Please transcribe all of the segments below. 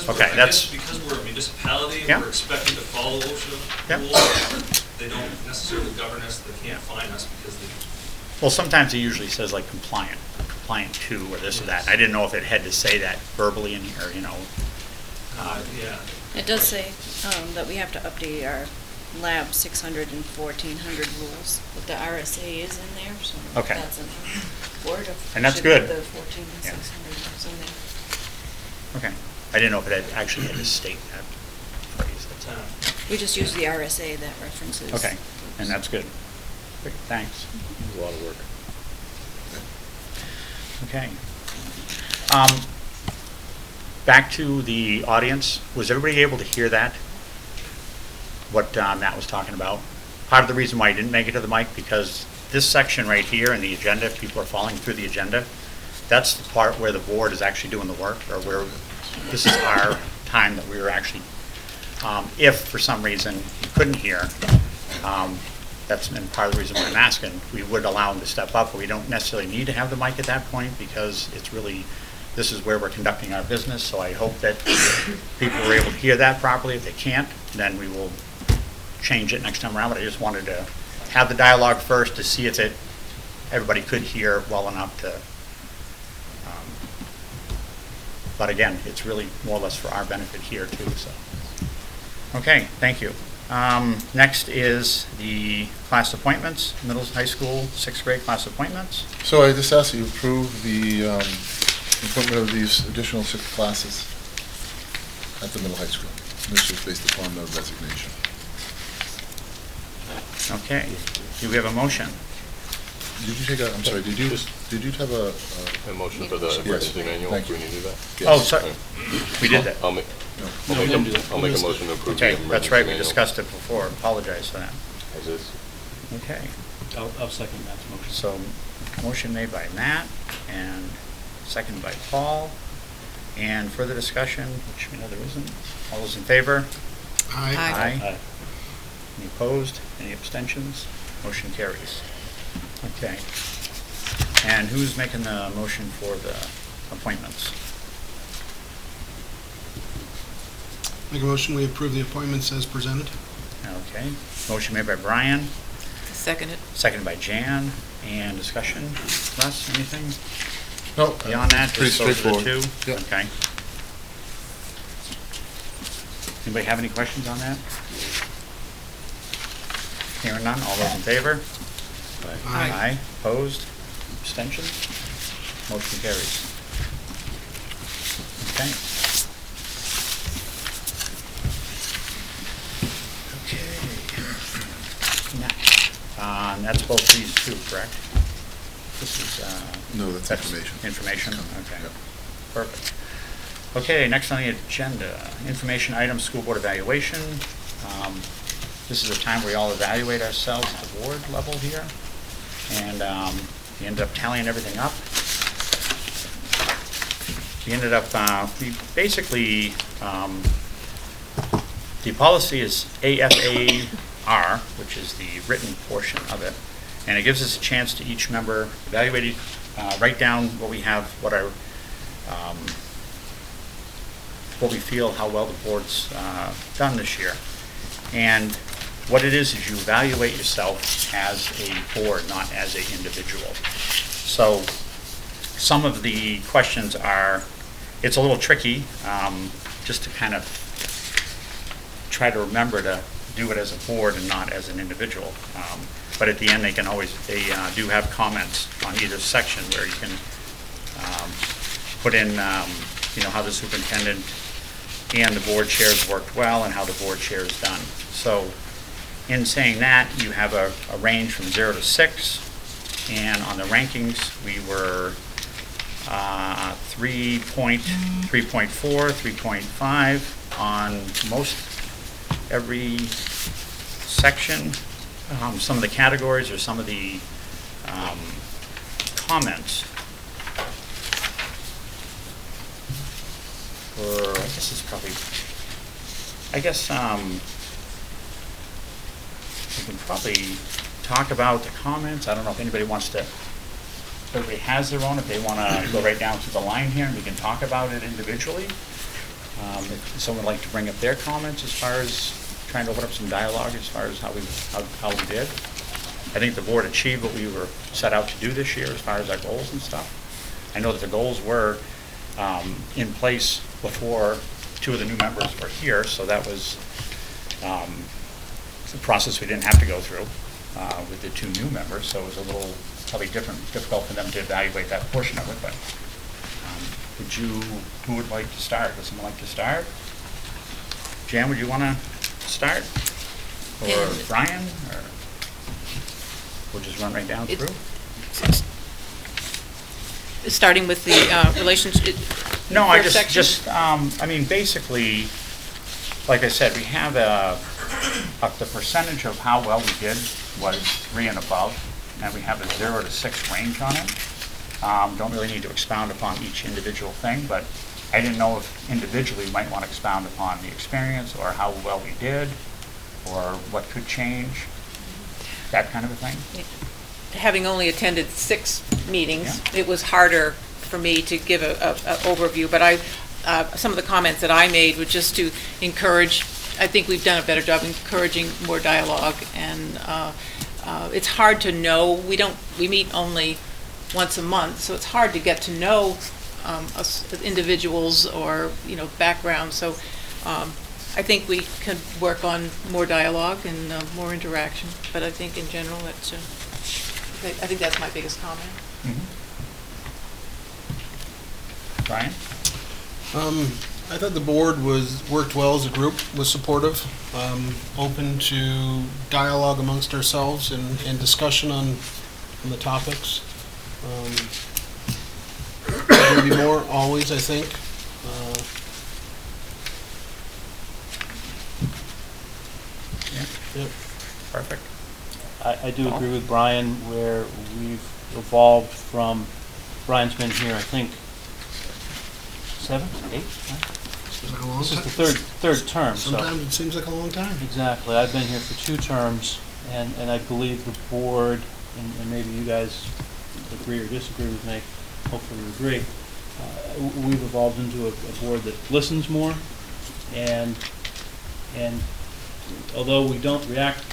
Okay, I that's, guess because we're a municipality, Yeah. we're expected to follow OSHA Yep. rules. They don't necessarily govern us, they can't fine us because they, well, sometimes it usually says like compliant to, or this or that. I didn't know if it had to say that verbally in here, you know. yeah. It does say that we have to update our lab 600 and 1400 rules, but the RSA is in there, so Okay. that's in Word of. And that's should be good. The 14 and Yeah. 600 is in there. Okay. I didn't know if it had actually had to state that phrase. That's all. We just use the RSA that references. Okay, and that's good. Great, thanks. A lot of work. Okay. Back to the audience. Was everybody able to hear that? What Matt was talking about? Part of the reason why I didn't make it to the mic, because this section right here in the agenda, if people are following through the agenda, that's the part where the board is actually doing the work, or where this is our time that we were actually, if for some reason you couldn't hear, that's been part of the reason why I'm asking, we would allow them to step up, but we don't necessarily need to have the mic at that point, because it's really, this is where we're conducting our business, so I hope that people were able to hear that properly. If they can't, then we will change it next time around, but I just wanted to have the dialogue first to see if everybody could hear well enough to, but again, it's really more or less for our benefit here too, so. Okay, thank you. Next is the class appointments, middle, high school, 6th grade class appointments. So I just ask that you approve the appointment of these additional 6 classes at the middle high school. This is based upon the resignation. Okay, do we have a motion? Did you take a, I'm sorry, did you have a? A motion for the Yes. emergency manual, Thank do we you. need to do that? Oh, Yes. sorry, we did that. I'll make, No. I'll make a motion to approve the Okay, emergency that's right, we manual discussed it before, apologize for that. As is. Okay, I'll second Matt's motion. so motion made by Matt and seconded by Paul. And further discussion, which we know there isn't. All those in favor? Aye. Aye. Any opposed? Any abstentions? Motion carries. Okay. And who's making the motion for the appointments? Make a motion, we approve the appointments as presented. Okay. Motion made by Brian, Second it. seconded by Jan. And discussion? Russ, anything No. beyond that? Pretty Just those are the straightforward. two? Yep. Okay. Anybody have any questions on that? Hearing none, all those in favor? Aye. Opposed? Abstentions? Motion carries. Okay. Okay. Now, and that's both these two, correct? This is, No, that's information. Information, okay. Yep. Perfect. Okay, next on the agenda, information items, school board evaluation. This is a time where we all evaluate ourselves at the board level here. And we ended up tallying everything up. We ended up, we basically, the policy is AFAR, which is the written portion of it. And it gives us a chance to each member evaluate, write down what we have, what our, what we feel, how well the board's done this year. And what it is you evaluate yourself as a board, not as an individual. So some of the questions are, it's a little tricky, just to kind of try to remember to do it as a board and not as an individual. But at the end, they can always, they do have comments on either section where you can put in, you know, how the superintendent and the board chairs worked well and how the board chair is done. So in saying that, you have a range from 0 to 6, and on the rankings, we were 3.4, 3.5 on most every section. Some of the categories or some of the comments were, I guess it's probably, I guess we can probably talk about the comments. I don't know if anybody wants to, if everybody has their own, if they want to go right down to the line here and we can talk about it individually. If someone would like to bring up their comments as far as trying to open up some dialogue as far as how we did. I think the board achieved what we were set out to do this year as far as our goals and stuff. I know that the goals were in place before two of the new members were here, so that was a process we didn't have to go through with the two new members, so it was a little probably difficult for them to evaluate that portion of it, but who would like to start? Would someone like to start? Jan, would you want to start? Or And- Brian, or we'll just run right down It's- through? Starting with the relationship. No, I first section? I mean, basically, like I said, we have the percentage of how well we did was 3 and above, and we have a 0 to 6 range on it. Don't really need to expound upon each individual thing, but I didn't know if individually you might want to expound upon the experience, or how well we did, or what could change, that kind of a thing. Having only attended 6 meetings, Yeah. it was harder for me to give a overview, but some of the comments that I made were just to encourage, I think we've done a better job encouraging more dialogue, and it's hard to know, we meet only once a month, so it's hard to get to know us as individuals or, background, so I think we could work on more dialogue and more interaction, but I think in general, I think that's my biggest comment. Brian? I thought the board worked well as a group, was supportive, open to dialogue amongst ourselves and discussion on the topics. There'll be more always, I think. Yeah. Yep. Perfect. I do agree with Brian where we've evolved from, Brian's been here, I think, 7, 8? Seems like a long This is time. the third term, so. Sometimes it seems like a long time. Exactly. I've been here for 2 terms, and I believe the board, and maybe you guys agree or disagree with me, hopefully you agree, we've evolved into a board that listens more, and although we don't react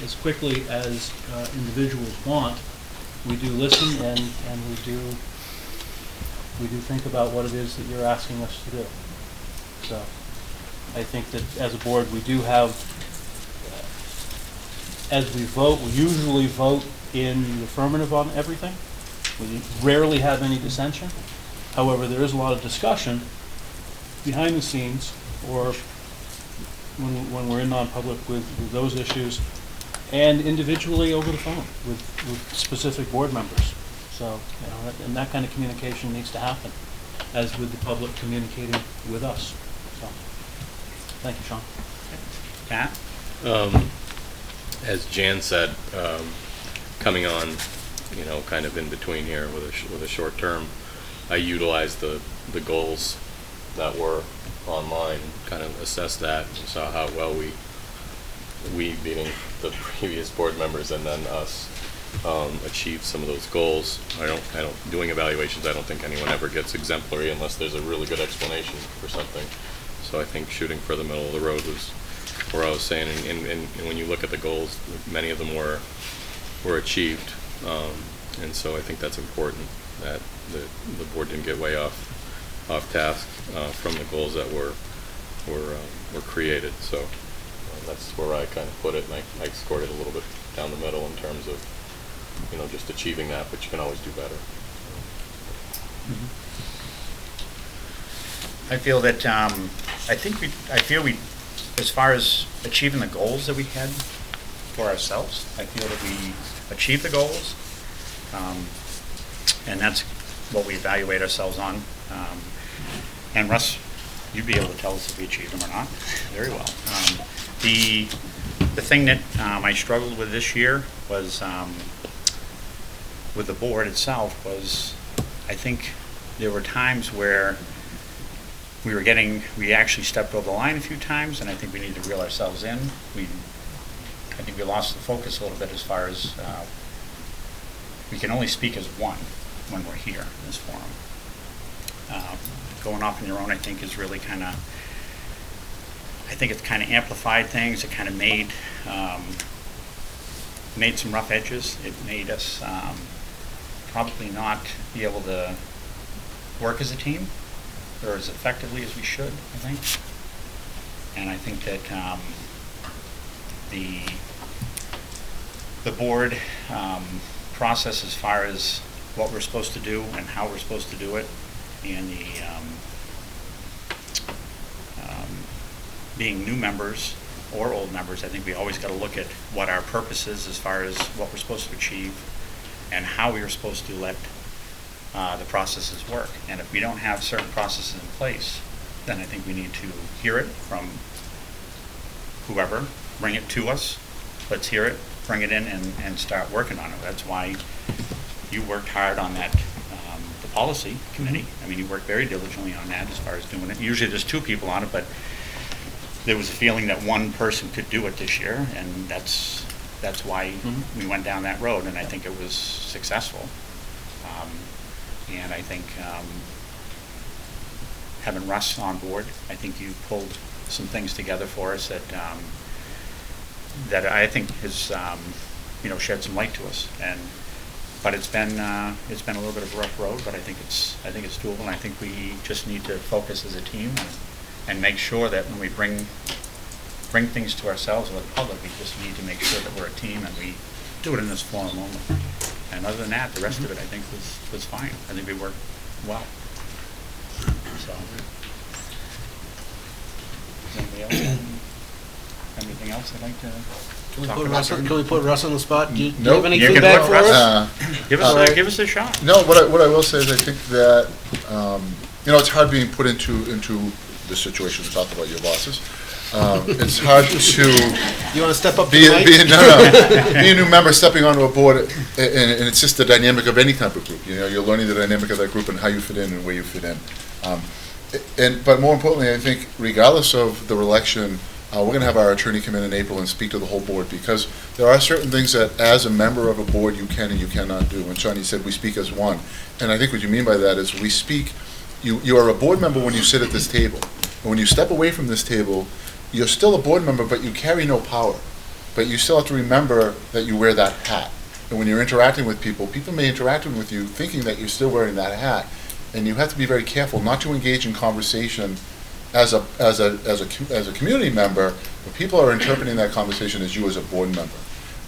as quickly as individuals want, we do listen, and we do think about what it is that you're asking us to do. So I think that as a board, we do have, as we vote, we usually vote in the affirmative on everything. We rarely have any dissension. However, there is a lot of discussion behind the scenes, or when we're in non-public with those issues, and individually over the phone with specific board members. So, and that kind of communication needs to happen, as with the public communicating with us. So, thank you, Sean. Pat? As Jan said, coming on, kind of in between here with a short term, I utilized the goals that were online, kind of assessed that, and saw how well we being the previous board members and then us, achieved some of those goals. Doing evaluations, I don't think anyone ever gets exemplary unless there's a really good explanation for something. So I think shooting for the middle of the road was where I was saying, and when you look at the goals, many of them were achieved, and so I think that's important that the board didn't get way off task from the goals that were created. So that's where I kind of put it, and I scored it a little bit down the middle in terms of just achieving that, but you can always do better. I feel that, I feel we, as far as achieving the goals that we had for ourselves, I feel that we achieved the goals. And that's what we evaluate ourselves on. And Russ, you'd be able to tell us if we achieved them or not. Very well. The thing that I struggled with this year was, with the board itself, was I think there were times where we actually stepped over the line a few times, and I think we need to reel ourselves in. I think we lost the focus a little bit as far as, we can only speak as one when we're here in this forum. Going off on your own, I think, is really kind of I think it's kind of amplified things. It kind of made some rough edges. It made us probably not be able to work as a team or as effectively as we should, I think. And I think that the board process as far as what we're supposed to do and how we're supposed to do it, and the being new members or old members, I think we always got to look at what our purpose is as far as what we're supposed to achieve and how we are supposed to let the processes work. And if we don't have certain processes in place, then I think we need to hear it from whoever, bring it to us, let's hear it, bring it in and start working on it. That's why you worked hard on that, the policy committee. I mean, you worked very diligently on that as far as doing it. Usually there's two people on it, but there was a feeling that one person could do it this year, and that's why we went down that road, and I think it was successful. And I think having Russ on board, I think you pulled some things together for us that I think has shed some light to us. But it's been a little bit of a rough road, but I think it's doable, and I think we just need to focus as a team and make sure that when we bring things to ourselves or the public, we just need to make sure that we're a team and we do it in this forum only. And other than that, the rest of it I think was fine. I think we worked well. So, does anybody else have anything else I'd like to talk about? Can we put Russ on the spot? Do you Nope. have any You can feedback put for Russ- us? Give us a shot. No, what I will say is I think that, it's hard being put into this situation to talk about your bosses. It's hard to You want to step up to be the mic? be a new member stepping onto a board, and it's just the dynamic of any type of group. You're learning the dynamic of that group and how you fit in and where you fit in. But more importantly, I think regardless of the election, we're going to have our attorney come in April and speak to the whole board, because there are certain things that as a member of a board you can and you cannot do. And Shawnee said we speak as one. And I think what you mean by that is we speak, you are a board member when you sit at this table. And when you step away from this table, you're still a board member, but you carry no power. But you still have to remember that you wear that hat. And when you're interacting with people, people may interact with you thinking that you're still wearing that hat. And you have to be very careful not to engage in conversation as a community member, but people are interpreting that conversation as you as a board member.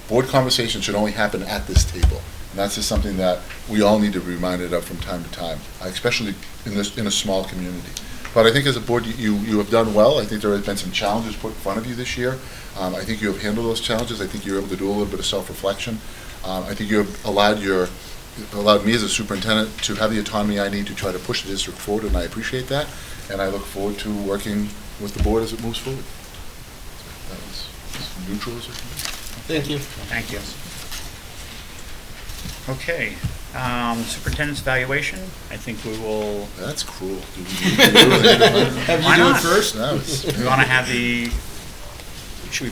Board conversation should only happen at this table. And that's just something that we all need to be reminded of from time to time, especially in a small community. But I think as a board, you have done well. I think there have been some challenges put in front of you this year. I think you have handled those challenges. I think you're able to do a little bit of self-reflection. I think you have allowed me as a superintendent to have the autonomy I need to try to push the district forward, and I appreciate that. And I look forward to working with the board as it moves forward. That was as neutral as it can be. Thank you. Thank you. Okay, superintendent's evaluation, I think we will, That's cruel. Do we Have Why you do it not? first? That was- we want to have can you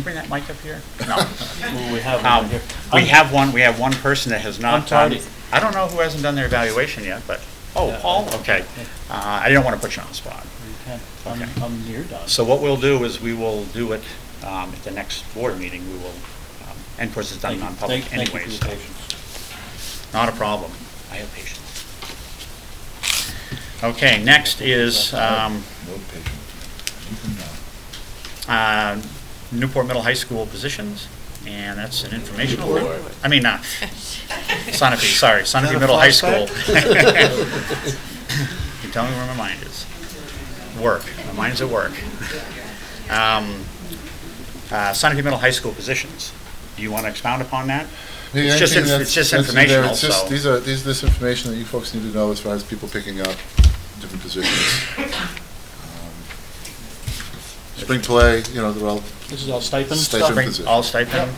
bring that mic up here? No. Well, we have one here. We have one person that has not I'm done, tardy. I don't know who hasn't done their evaluation yet, but, Paul, okay. I didn't want to put you on the spot. You can. Okay. I'm near done. So what we'll do is we will do it at the next board meeting, we will, and of course it's done Thank you. non-public Thank you for anyways. your patience. Not a problem. I have patience. Okay, next is No patient. Even now. Newport Middle High School positions, and that's an informational. I mean, Sunapee, sorry, Sunapee Middle High School. You tell me where my mind is. Work. My mind's at work. Sunapee Middle High School positions. Do you want to expound upon that? Yeah, It's just anything it's just that's in there, informational, it's just- so. These are this information that you folks need to know as far as people picking up different positions. Spring play, they're all This is all stipend Stipend. stuff? position. All stipend.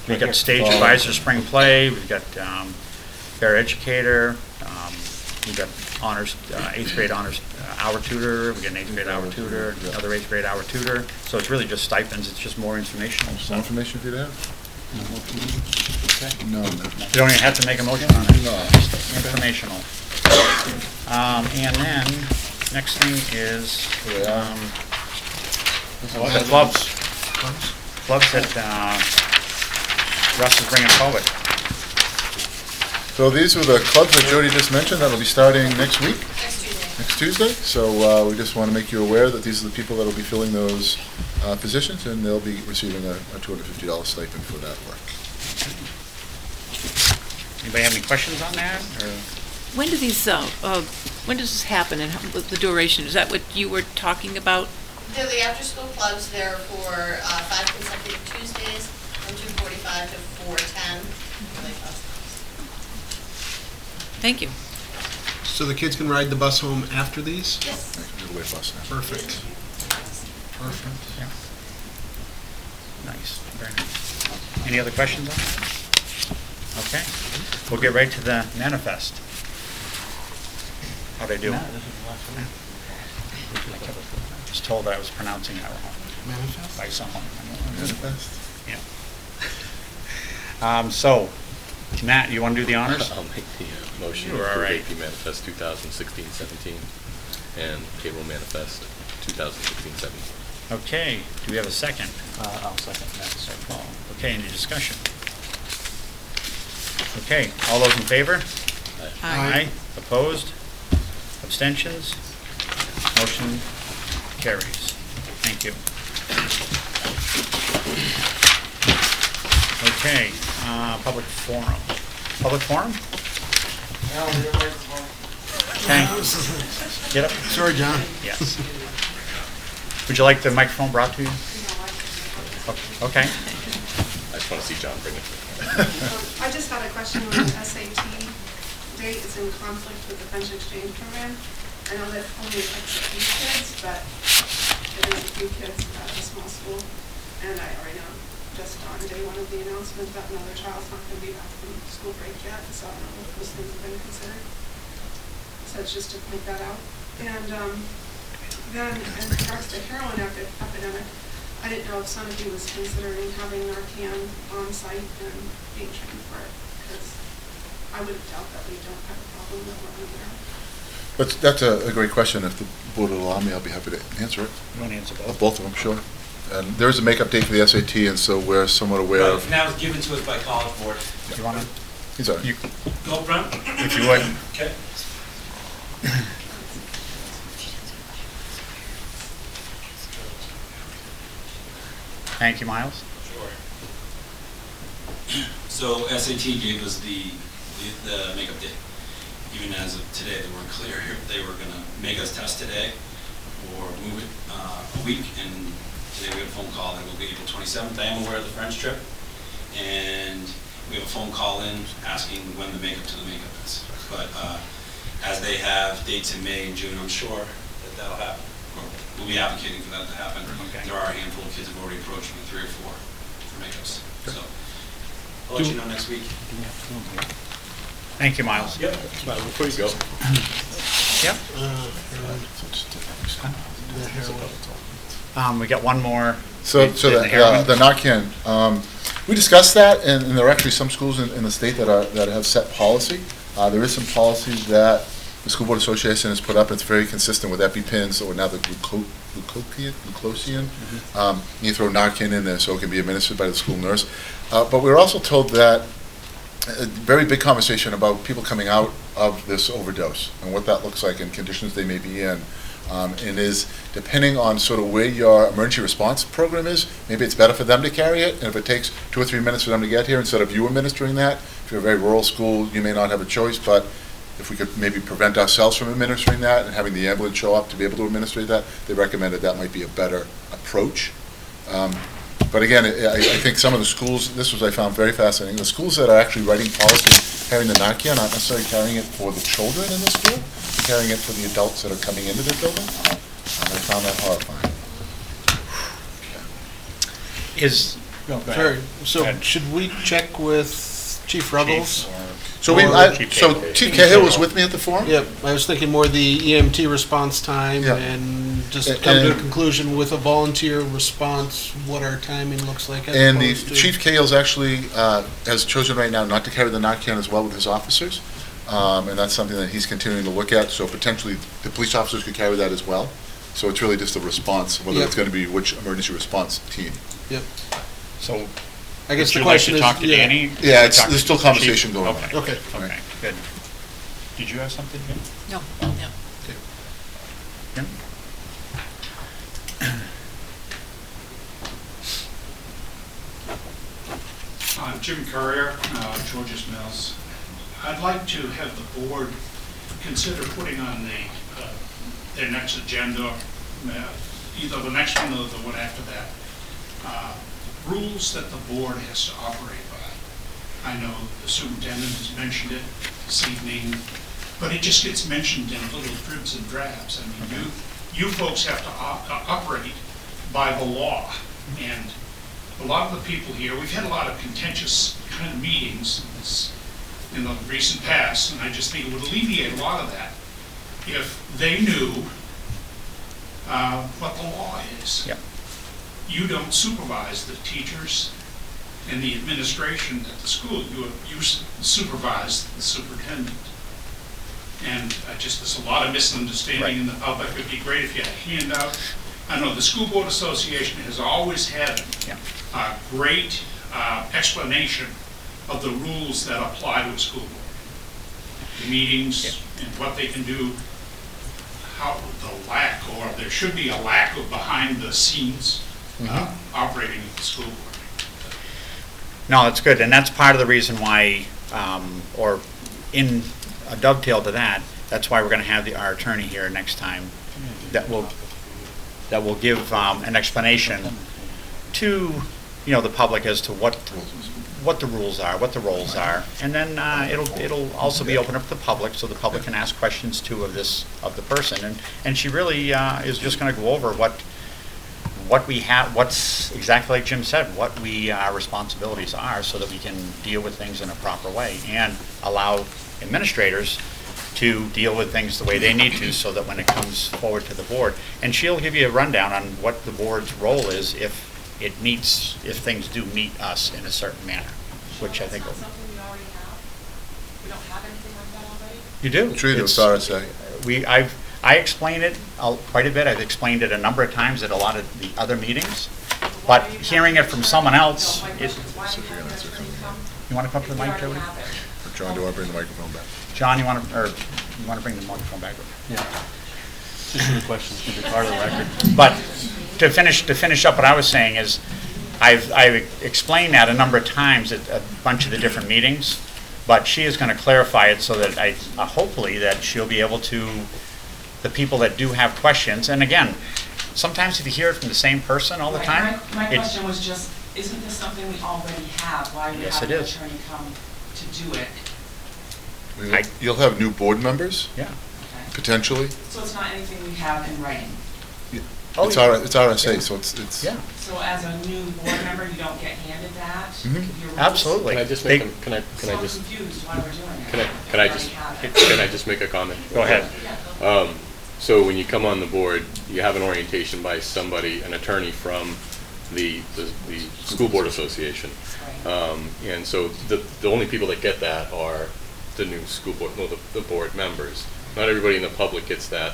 We've got stage advisor spring play, we've got paraeducator, we've got honors, 8th grade honors hour tutor, we've got an 8th grade hour tutor, Yeah. another 8th grade hour tutor. So it's really just stipends, it's just more informational. Some information for you to have? No, no. You don't even have to make a motion on it. No. Just informational. And then, next thing is, Well, the clubs that Russ is bringing forward. So these were the clubs that Jody just mentioned, that'll be starting next week, next Tuesday. So we just want to make you aware that these are the people that'll be filling those positions, and they'll be receiving a $250 stipend for that work. Anybody have any questions on that, or? When do these, when does this happen and the duration? Is that what you were talking about? They're the after-school clubs. They're for 5 consecutive Tuesdays from 2:45 to 4:10. Thank you. So the kids can ride the bus home after these? Yes. Middle way bus now. Perfect. Perfect. Nice, very nice. Any other questions on that? Okay, we'll get right to the manifest. How'd I do? Matt, this is the last one. I was told I was pronouncing that wrong Manifest? by someone. Manifest. Yeah. So, Matt, you want to do the honors? I'll make the motion You to were all approve right. AP Manifest 2016-17 and Cable Manifest 2016-17. Okay, do we have a second? I'll second that. Okay, any discussion? Okay, all those in favor? Aye. Opposed? Abstentions? Motion carries. Thank you. Okay, public forum. Public forum? Okay. Get up. Sorry, John. Yes. Would you like the microphone brought to you? Okay. I just want to see John bring it. I just had a question on the SAT date. It's in conflict with the French exchange program. I know that only affects a few kids, but it is a few kids at a small school. And I already know just on day one of the announcement that another child's not going to be back from school break yet, so I don't know if those things have been considered. So it's just to point that out. And then in regards to heroin epidemic, I didn't know if Sunapee was considering having Narcan on site and being trained for it, because I would doubt that we don't have a problem that we're unaware of. But that's a great question. If the board will allow me, I'll be happy to answer it. You want to answer both? Both of them, sure. And there is a makeup date for the SAT, and so we're somewhat aware of. Now it's given to us by College Board. You want to? He's all right. Go, Brent. If you would. Okay. Thank you, Miles. Sure. So SAT gave us the makeup date. Even as of today, they weren't clear if they were going to make us test today or move it a week. And today we have a phone call that will be April 27th. I am aware of the French trip. And we have a phone call in asking when the makeup to the makeup is. But as they have dates in May and June, I'm sure that that'll happen. Or we'll be advocating for that to happen. Okay. There are a handful of kids who have already approached me, 3 or 4, for makeups. So I'll let you know next week. Thank you, Miles. Yep. Before you go, Yep. We got one more. So The heroin. the Narcan, we discussed that, and there are actually some schools in the state that have set policy. There is some policies that the School Board Association has put up. It's very consistent with EpiPens, or now the glucosian. You throw Narcan in there so it can be administered by the school nurse. But we were also told that a very big conversation about people coming out of this overdose and what that looks like and conditions they may be in. And is, depending on sort of where your emergency response program is, maybe it's better for them to carry it, and if it takes 2 or 3 minutes for them to get here instead of you administering that, if you're a very rural school, you may not have a choice, but if we could maybe prevent ourselves from administering that and having the ambulance show up to be able to administer that, they recommended that might be a better approach. But again, I think some of the schools, this was I found very fascinating, the schools that are actually writing policy, carrying the Narcan, aren't necessarily carrying it for the children in the school, they're carrying it for the adults that are coming into their building. And I found that horrifying. Is, Sorry, so ahead. should we check with Chief Ruggles? So Chief so Cahill. Chief Cahill was with me at the forum? Yep, I was thinking more the EMT response time Yeah. and just come to a And- conclusion with a volunteer response, what our timing looks like as And the opposed to. Chief Cahill's actually has chosen right now not to carry the Narcan as well with his officers. And that's something that he's continuing to look at, so potentially the police officers could carry that as well. So it's really just a response, whether it's Yep. gonna be which emergency response team. Yep. So I guess would the you like question to is. talk to Danny? Yeah, Talk to there's still the chief? conversation going on. Okay. Okay. Okay, good. Did you have something, Jim? No, Oh. no. Jim? Jim Courier, George's Mills. I'd like to have the board consider putting on their next agenda, either the next one or the one after that, rules that the board has to operate by. I know the superintendent has mentioned it this evening, but it just gets mentioned in little dribs and drabs. I mean, you folks have to operate by the law, and a lot of the people here, we've had a lot of contentious kind of meetings in the recent past, and I just think it would alleviate a lot of that if they knew what the law is. Yep. You don't supervise the teachers and the administration at the school. You supervise the superintendent. And there's a lot of misunderstanding in the public. It'd be great if you had a handout. I know the School Board Association has always had Yeah. a great explanation of the rules that apply to a school board. The meetings and what they can do, how the lack, or there should be a lack of behind the scenes operating of the school board. No, it's good, and that's part of the reason why, or in a dovetail to that, that's why we're going to have our attorney here next time that will give an explanation to, the public as to what the rules are, what the roles are, and then it'll also be open up to the public, so the public can ask questions too of the person, and she really is just going to go over what we have, what's exactly like Jim said, what our responsibilities are, so that we can deal with things in a proper way and allow administrators to deal with things the way they need to, so that when it comes forward to the board, and she'll give you a rundown on what the board's role is if things do meet us in a certain manner, which I think That's not something we already have? We don't have anything like that already? you do. Treated as RSA. I explain it quite a bit. I've explained it a number of times at a lot of the other meetings, but hearing it from someone else, My question is, why do you have an attorney come? you want to come up to the We mic, already Jody? have it. John, do you want to bring the microphone back? John, you want to bring the microphone back? Yeah. Just for the questions, to be part of the record. But to finish up what I was saying is, I've explained that a number of times at a bunch of the different meetings, but she is going to clarify it so that hopefully that she'll be able to, the people that do have questions, and again, sometimes if you hear it from the same person all the Right, time, My it's, question was just, isn't this something we already have? Why would Yes, have it an is. attorney come to do it? You'll have new board members, yeah. Okay. potentially. So it's not anything we have in writing? Oh, It's yeah. it's RSA, so it's. Yeah, So as a new board member, you don't get handed that? Mhm. Your rules? absolutely. Can I just They- make, can I So I'm just, confused why we're doing it. can I, if can we I already just, have it. can I just make a comment? Go ahead. Yeah. So when you come on the board, you have an orientation by somebody, an attorney from the School Board Association. Right. And so the only people that get that are the new school board, well, the board members. Not everybody in the public gets that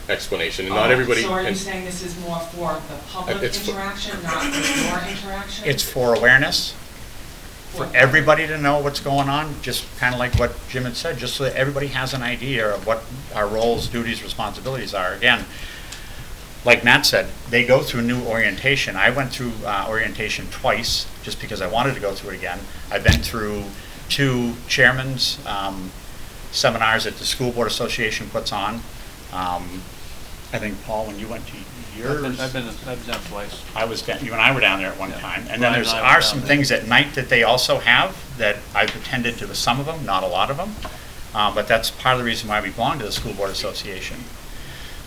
explanation, and not Oh, everybody. So are you and- saying this is more for the public It's for- interaction, not for your interaction? It's for awareness, for everybody to know what's going on, just kind of like what Jim had said, just so that everybody has an idea of what our roles, duties, responsibilities are. Again, like Matt said, they go through new orientation. I went through orientation twice, just because I wanted to go through it again. I've been through 2 chairman's seminars that the School Board Association puts on. I think, Paul, when you went to yours. I've been down twice. You and I were down there at one Yeah. time. And then Brian and I were are down some there. things at night that they also have that I've attended to some of them, not a lot of them. But that's part of the reason why we belong to the School Board Association.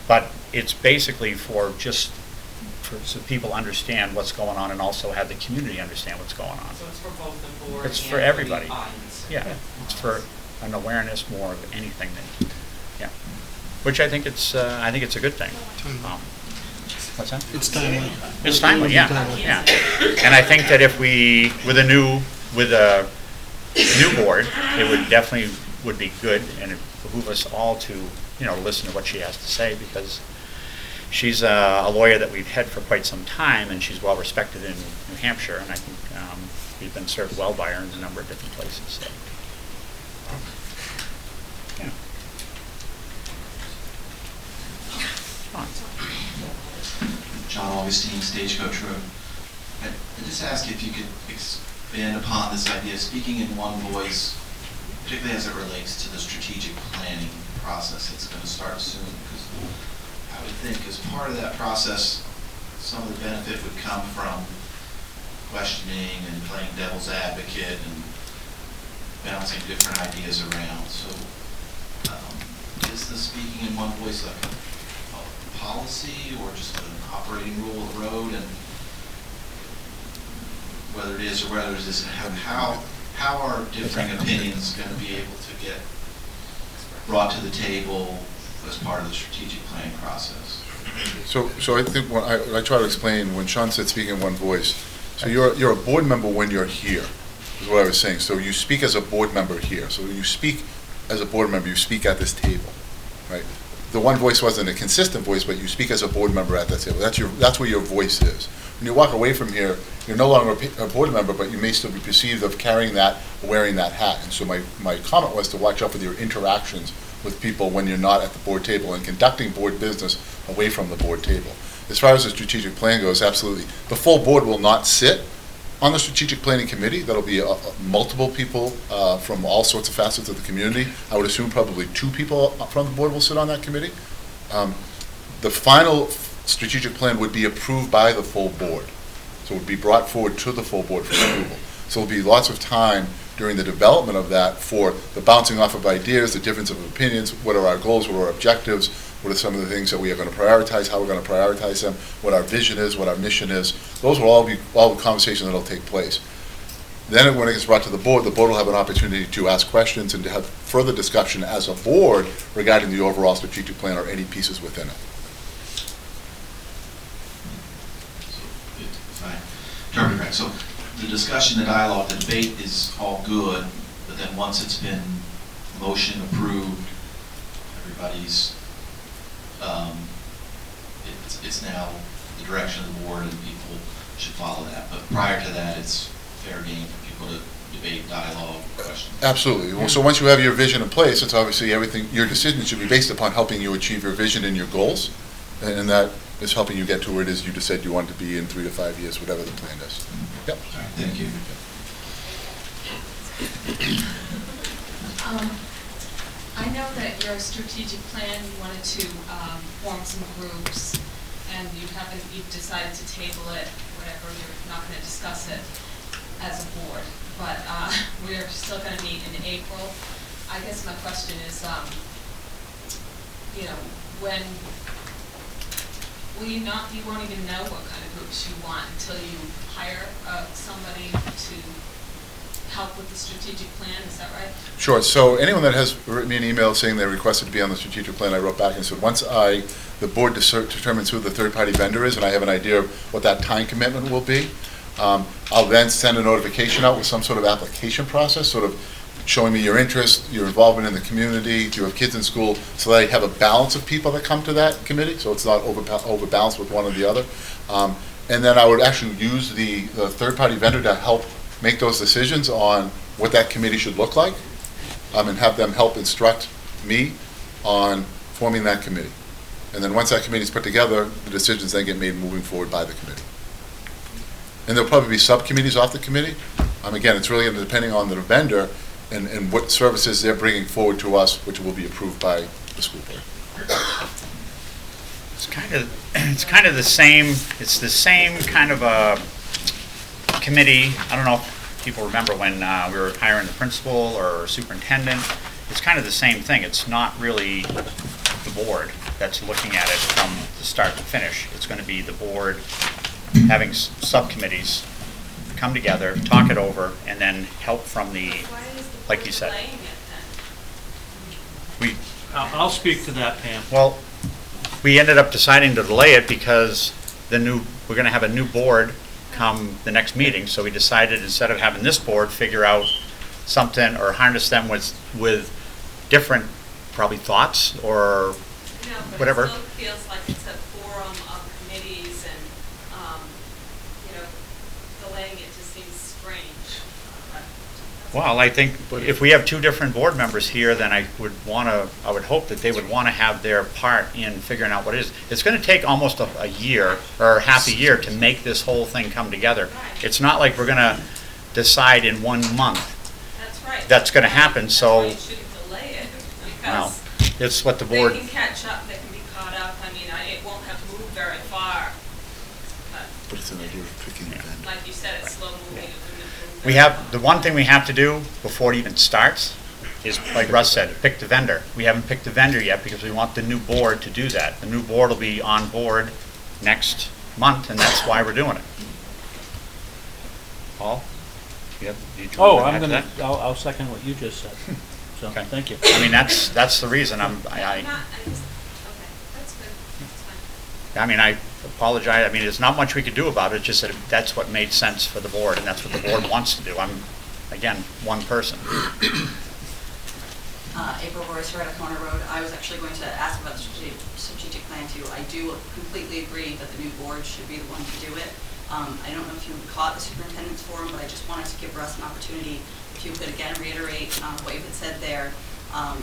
But it's basically so people understand what's going on, and also have the community understand what's going on. So it's for both the board and It's for the everybody. audience? Yeah, it's for an awareness more of anything yeah. Which I think it's a good thing. What's that? It's timely. It's timely, yeah, Timely. yeah. And I think that if we, with a new board, it would definitely be good, and it behoove us all to, listen to what she has to say, because she's a lawyer that we've had for quite some time, and she's well respected in New Hampshire, and I think we've been served well by her in a number of different places. So. Yeah. John Augustine, Stagecoach Road. I just ask if you could expand upon this idea of speaking in one voice, particularly as it relates to the strategic planning process that's going to start soon. Because I would think as part of that process, some of the benefit would come from questioning and playing devil's advocate and bouncing different ideas around. So is the speaking in one voice like a policy or just an operating rule of the road? And whether it is or whether it isn't, how are differing opinions going to be able to get brought to the table as part of the strategic planning process? So I think when I try to explain, when Sean said speaking in one voice, so you're a board member when you're here, is what I was saying. So you speak as a board member here. So you speak as a board member, you speak at this table, right? The one voice wasn't a consistent voice, but you speak as a board member at that table. That's where your voice is. When you walk away from here, you're no longer a board member, but you may still be perceived of carrying that, wearing that hat. And so my comment was to watch out for your interactions with people when you're not at the board table and conducting board business away from the board table. As far as the strategic plan goes, absolutely. The full board will not sit on the strategic planning committee. That'll be multiple people from all sorts of facets of the community. I would assume probably 2 people from the board will sit on that committee. The final strategic plan would be approved by the full board. So it would be brought forward to the full board for approval. So there'll be lots of time during the development of that for the bouncing off of ideas, the difference of opinions, what are our goals, what are our objectives, what are some of the things that we are going to prioritize, how we're going to prioritize them, what our vision is, what our mission is. Those will all be the conversations that will take place. Then when it gets brought to the board will have an opportunity to ask questions and to have further discussion as a board regarding the overall strategic plan or any pieces within it. Correct. So the discussion, the dialogue, the debate is all good, but then once it's been motion approved, everybody's, it's now the direction of the board and people should follow that. But prior to that, it's fair game for people to debate, dialogue, question. Absolutely. Well, so once you have your vision in place, it's obviously everything, your decision should be based upon helping you achieve your vision and your goals. And that is helping you get to where it is you just said you want to be in 3 to 5 years, whatever the plan is. Yep. All right, thank you. I know that your strategic plan, you wanted to form some groups, and you've decided to table it, whatever, you're not going to discuss it as a board, but we're still going to meet in April. I guess my question is, when you won't even know what kind of groups you want until you hire somebody to help with the strategic plan, is that right? Sure. So anyone that has written me an email saying they requested to be on the strategic plan, I wrote back and said, once the board determines who the third-party vendor is, and I have an idea of what that time commitment will be, I'll then send a notification out with some sort of application process, sort of showing me your interest, your involvement in the community, do you have kids in school, so that I have a balance of people that come to that committee, so it's not overbalanced with one or the other. And then I would actually use the third-party vendor to help make those decisions on what that committee should look like, and have them help instruct me on forming that committee. And then once that committee is put together, the decisions then get made moving forward by the committee. And there'll probably be subcommittees off the committee. Again, it's really depending on the vendor and what services they're bringing forward to us, which will be approved by the school board. It's kind of the same. It's the same kind of a committee. I don't know if people remember when we were hiring the principal or superintendent. It's kind of the same thing. It's not really the board that's looking at it from the start to finish. It's going to be the board having subcommittees come together, talk it over, and then help from the, like you said. I'll speak to that, Pam. Well, we ended up deciding to delay it because we're going to have a new board come the next meeting, so we decided instead of having this board figure out something or harness them with different probably thoughts or whatever. It still feels like it's a forum Well, I think if we have two different board members here, then I would hope that they would want to have their part in figuring out what it is. It's going to take almost a year or half a year to make this whole thing come together. It's not like we're going to decide in 1 month. That's right. That's going to happen, so, That's why you shouldn't delay it, well, because it's what the they board, can catch up, they can be caught up. I mean, it won't have moved very far. But it's an idea of picking But like you said, it's slow moving. It wouldn't move we very have, far. the one thing we have to do before it even starts is, like Russ said, pick the vendor. We haven't picked the vendor yet because we want the new board to do that. The new board will be on board next month, and that's why we're doing it. Paul? You want Oh, to I'm add to gonna, that? I'll second what you just said. So, Okay. thank you. I mean, that's the reason Okay, that's good. That's fine. I mean, I apologize, I mean, there's not much we could do about it, it's just that that's what made sense for the board, and that's what the board wants to do. I'm, again, one person. April Royce, Loretta Corner Road. I was actually going to ask about the strategic plan too. I do completely agree that the new board should be the one to do it. I don't know if you caught the superintendent's forum, but I just wanted to give Russ an opportunity, if you could again reiterate what you had said there. I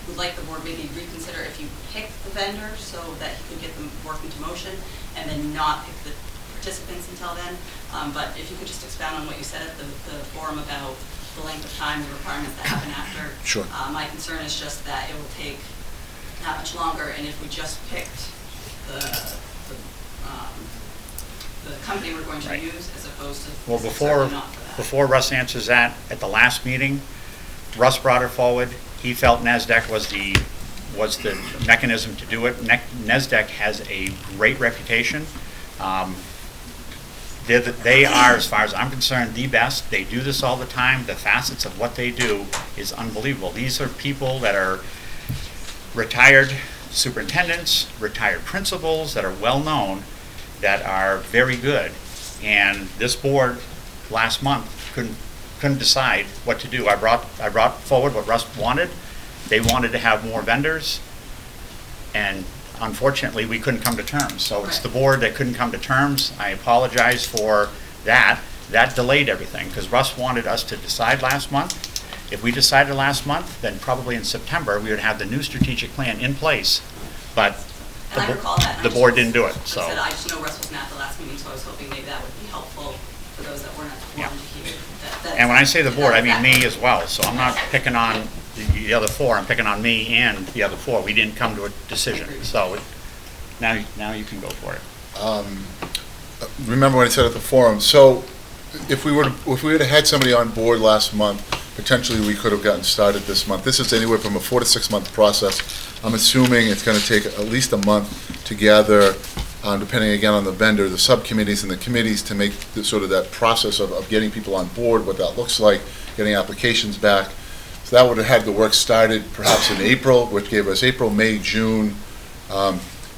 would like the board maybe reconsider if you pick the vendor so that he could get the work into motion and then not pick the participants until then. But if you could just expound on what you said at the forum about the length of time, the requirements that happen after. Sure. My concern is just that it will take that much longer, and if we just picked the company we're going to Right. use as opposed to Well, certainly not for that. before Russ answers that, at the last meeting, Russ brought it forward. He felt NASDAQ was the mechanism to do it. NASDAQ has a great reputation. They are, as far as I'm concerned, the best. They do this all the time. The facets of what they do is unbelievable. These are people that are retired superintendents, retired principals that are well-known, that are very good. And this board last month couldn't decide what to do. I brought forward what Russ wanted. They wanted to have more vendors, and unfortunately, we couldn't come to terms. So it's the board that couldn't come to terms. I apologize for that. That delayed everything, because Russ wanted us to decide last month. If we decided last month, then probably in September, we would have the new strategic plan in place. But And I recall that. and I the just- board didn't do it, like I so. said, I just know Russ wasn't at the last meeting, so I was hoping maybe that would be helpful for those that weren't at the forum to hear. And when I say the board, I mean me that- as well. So I'm not picking on the other four, I'm picking on me and the other four. We didn't come to a decision. So now you can go for it. Remember what I said at the forum, so if we would have had somebody on board last month, potentially we could have gotten started this month. This is anywhere from a 4 to 6 month process. I'm assuming it's going to take at least a month to gather, depending again on the vendor, the subcommittees and the committees to make sort of that process of getting people on board, what that looks like, getting applications back. So that would have had the work started perhaps in April, which gave us April, May, June.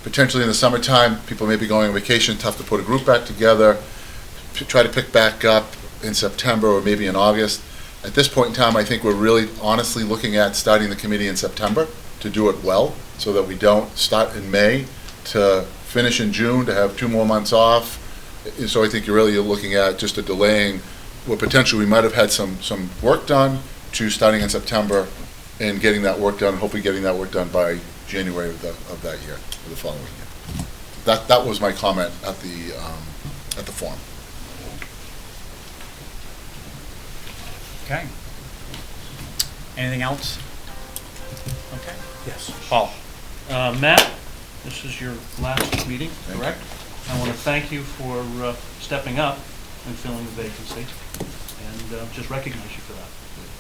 Potentially in the summertime, people may be going on vacation, tough to put a group back together, try to pick back up in September or maybe in August. At this point in time, I think we're really honestly looking at starting the committee in September to do it well, so that we don't start in May to finish in June, to have 2 more months off. And so I think you're looking at just a delaying, where potentially we might have had some work done to starting in September and getting that work done, hopefully getting that work done by January of that year, or the following year. That was my comment at the forum. Okay. Anything else? Okay. Yes. Paul? Matt, this is your last meeting, correct? I want to thank you for stepping up and filling the vacancy, and just recognize you for that.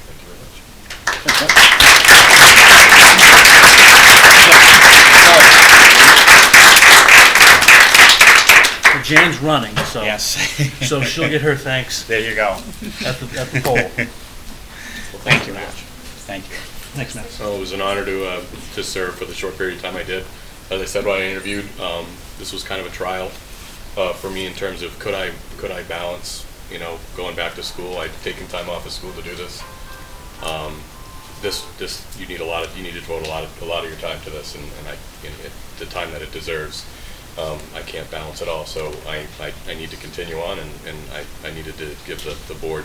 Thank you very much. Well, Jan's running, so. Yes. So she'll get her thanks There you go. at the poll. Thank you, Matt. Thank you. Thanks, Matt. So it was an honor to serve for the short period of time I did. As I said when I interviewed, this was kind of a trial for me in terms of could I balance, going back to school. I'd taken time off of school to do this. This you need to devote a lot of your time to this, and the time that it deserves. I can't balance it all, so I need to continue on, and I needed to give the board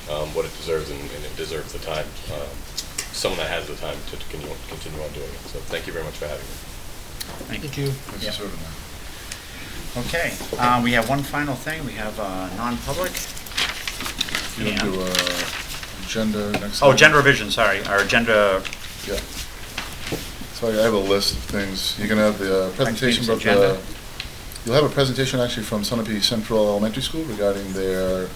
what it deserves, and it deserves the time. Someone that has the time to continue on doing it. So thank you very much for having me. Thank you. Thanks Yep. for serving that. Okay, we have one final thing. We have non-public. You want to do agenda next? Oh, time? agenda revision, sorry. Our agenda, Yeah. So I have a list of things. You're going to have the presentation Next about agenda. you'll have a presentation actually from Sunapee Central Elementary School regarding their,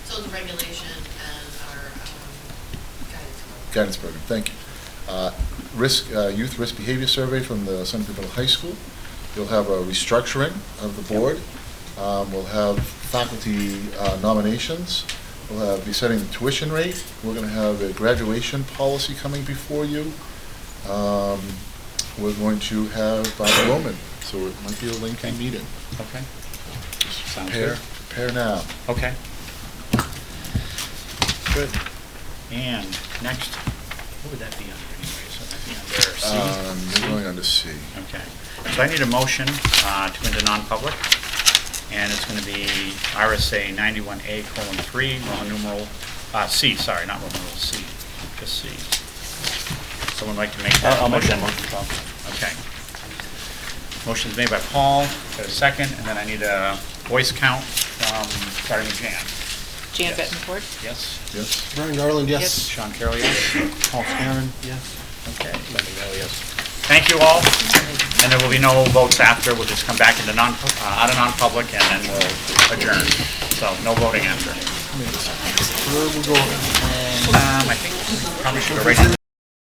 So the regulation and our guidance guidance program. program. Thank you. Youth risk behavior survey from the Sunapee Middle High School. You'll have a restructuring of the board. We'll have faculty nominations. We'll be setting the tuition rate. We're going to have a graduation policy coming before you. We're going to have Bob Roman, so it might be a lengthy meeting. okay. Sounds Prepare, good. prepare now. Okay. Good. And next, what would that be under anyway? So that'd be under C? We're going under C. Okay. So I need a motion to go into non-public, and it's going to be RSA 91A:3, Roman numeral, C, sorry, not Roman numeral C, just C. Someone like to make that I'll make motion? that motion, Tom. Okay. Motion's made by Paul, got a second, and then I need a voice count from, starting with Jan. Jan Yes. Bettencourt? Yes? Yes? Brian Garland, yes. Sean Carroll, yes? Paul Karen, yes. Okay. Thank you all, and there will be no votes after, we'll just come back into out of non-public, and then we'll adjourn. So, no voting after. Where are we going? I think probably should go right into